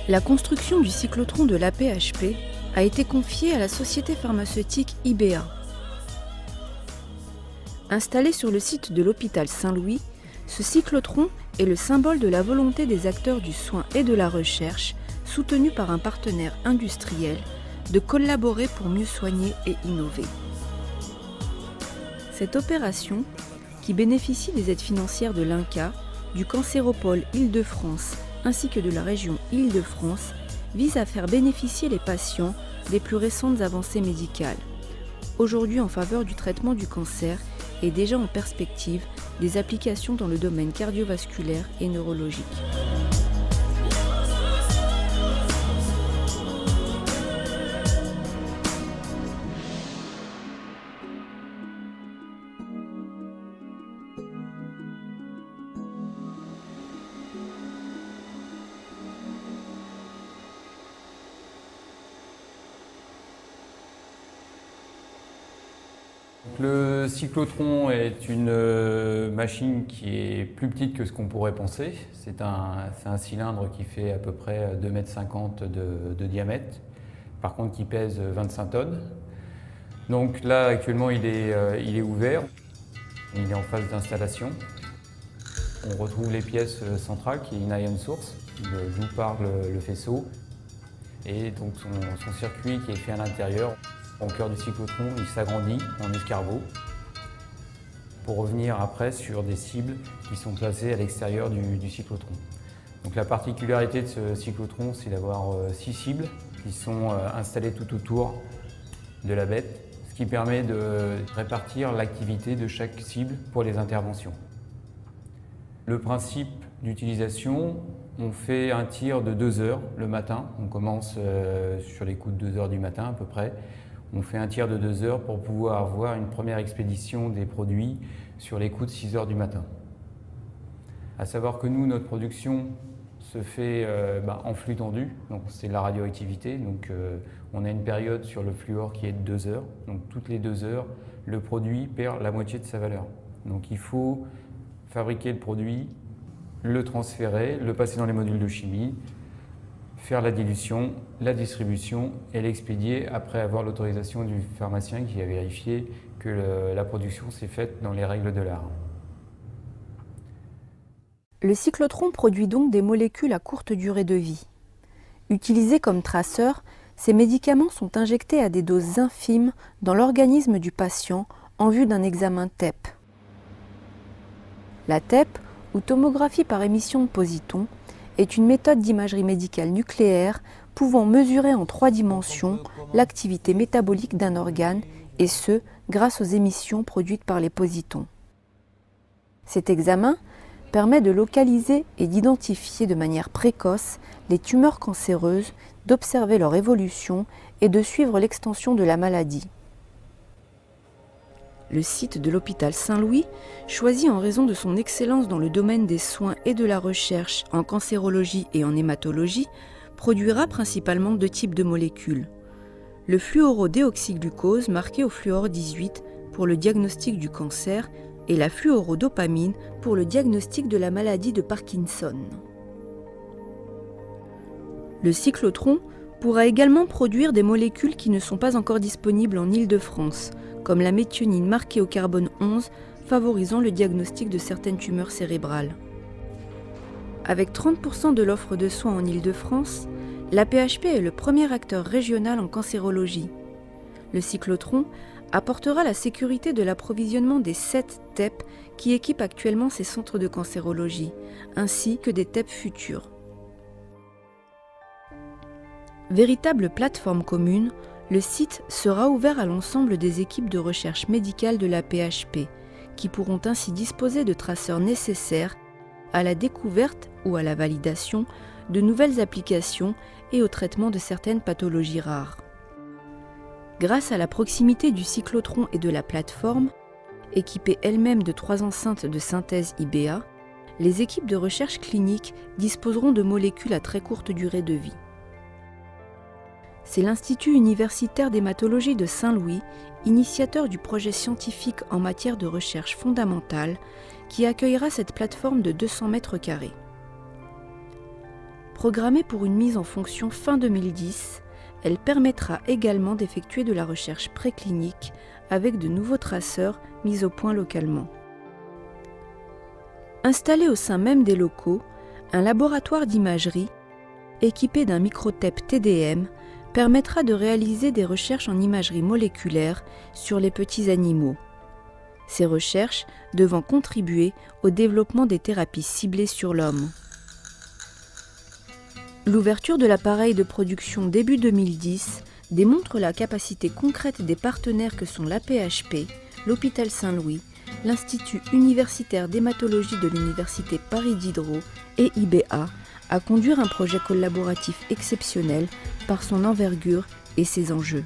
La construction du cyclotron de l'AP-HP a été confiée à la société pharmaceutique IBA. Installé sur le site de l'hôpital Saint-Louis, ce cyclotron est le symbole de la volonté des acteurs du soin et de la recherche, soutenus par un partenaire industriel, de collaborer pour mieux soigner et innover. Cette opération, qui bénéficie des aides financières de l'INCa, du Cancéropole Île-de-France ainsi que de la région Île-de-France, vise à faire bénéficier les patients des plus récentes avancées médicales, aujourd'hui en faveur du traitement du cancer et déjà en perspective des applications dans le domaine cardiovasculaire et neurologique. Le cyclotron est une machine qui est plus petite que ce qu'on pourrait penser. C'est un cylindre qui fait à peu près 2,50 m de diamètre, par contre qui pèse 25 tonnes. Donc là actuellement il est ouvert, il est en phase d'installation. On retrouve les pièces centrales qui est une ion source, d'où part le faisceau, et donc son circuit qui est fait à l'intérieur. Au cœur du cyclotron, il s'agrandit en escargot pour revenir après sur des cibles qui sont placées à l'extérieur du cyclotron. Donc la particularité de ce cyclotron, c'est d'avoir 6 cibles qui sont installées tout autour de la bête, ce qui permet de répartir l'activité de chaque cible pour les interventions. Le principe d'utilisation, on fait un tir de 2 heures le matin. On commence sur les coups de 2 heures du matin à peu près. On fait un tir de 2 heures pour pouvoir avoir une première expédition des produits sur les coups de 6 heures du matin. À savoir que nous, notre production se fait en flux tendu, donc c'est la radioactivité. Donc on a une période sur le fluor qui est de 2 heures. Donc toutes les 2 heures, le produit perd la moitié de sa valeur. Donc il faut fabriquer le produit, le transférer, le passer dans les modules de chimie, faire la dilution, la distribution et l'expédier après avoir l'autorisation du pharmacien qui a vérifié que la production s'est faite dans les règles de l'art. Le cyclotron produit donc des molécules à courte durée de vie. Utilisés comme traceurs, ces médicaments sont injectés à des doses infimes dans l'organisme du patient en vue d'un examen TEP. La TEP, ou tomographie par émission de positons, est une méthode d'imagerie médicale nucléaire pouvant mesurer en 3 dimensions l'activité métabolique d'un organe, et ce, grâce aux émissions produites par les positons. Cet examen permet de localiser et d'identifier de manière précoce les tumeurs cancéreuses, d'observer leur évolution et de suivre l'extension de la maladie. Le site de l'hôpital Saint-Louis, choisi en raison de son excellence dans le domaine des soins et de la recherche en cancérologie et en hématologie, produira principalement 2 types de molécules. Le fluorodéoxyglucose marqué au fluor 18 pour le diagnostic du cancer et la fluorodopamine pour le diagnostic de la maladie de Parkinson. Le cyclotron pourra également produire des molécules qui ne sont pas encore disponibles en Île-de-France, comme la méthionine marquée au carbone 11, favorisant le diagnostic de certaines tumeurs cérébrales. Avec 30% de l'offre de soins en Île-de-France, l'AP-HP est le premier acteur régional en cancérologie. Le cyclotron apportera la sécurité de l'approvisionnement des 7 TEP qui équipent actuellement ces centres de cancérologie, ainsi que des TEP futurs. Véritable plateforme commune, le site sera ouvert à l'ensemble des équipes de recherche médicale de l'AP-HP, qui pourront ainsi disposer de traceurs nécessaires à la découverte ou à la validation de nouvelles applications et au traitement de certaines pathologies rares. Grâce à la proximité du cyclotron et de la plateforme, équipée elle-même de 3 enceintes de synthèse IBA, les équipes de recherche clinique disposeront de molécules à très courte durée de vie. C'est l'Institut universitaire d'hématologie de Saint-Louis, initiateur du projet scientifique en matière de recherche fondamentale, qui accueillera cette plateforme de 200 mètres carrés. Programmée pour une mise en fonction fin 2010, elle permettra également d'effectuer de la recherche préclinique avec de nouveaux traceurs mis au point localement. Installé au sein même des locaux, un laboratoire d'imagerie, équipé d'un microtep TDM, permettra de réaliser des recherches en imagerie moléculaire sur les petits animaux. Ces recherches devant contribuer au développement des thérapies ciblées sur l'homme. L'ouverture de l'appareil de production début 2010 démontre la capacité concrète des partenaires que sont l'AP-HP, l'Hôpital Saint-Louis, l'Institut universitaire d'hématologie de l'Université Paris Diderot et IBA à conduire un projet collaboratif exceptionnel par son envergure et ses enjeux.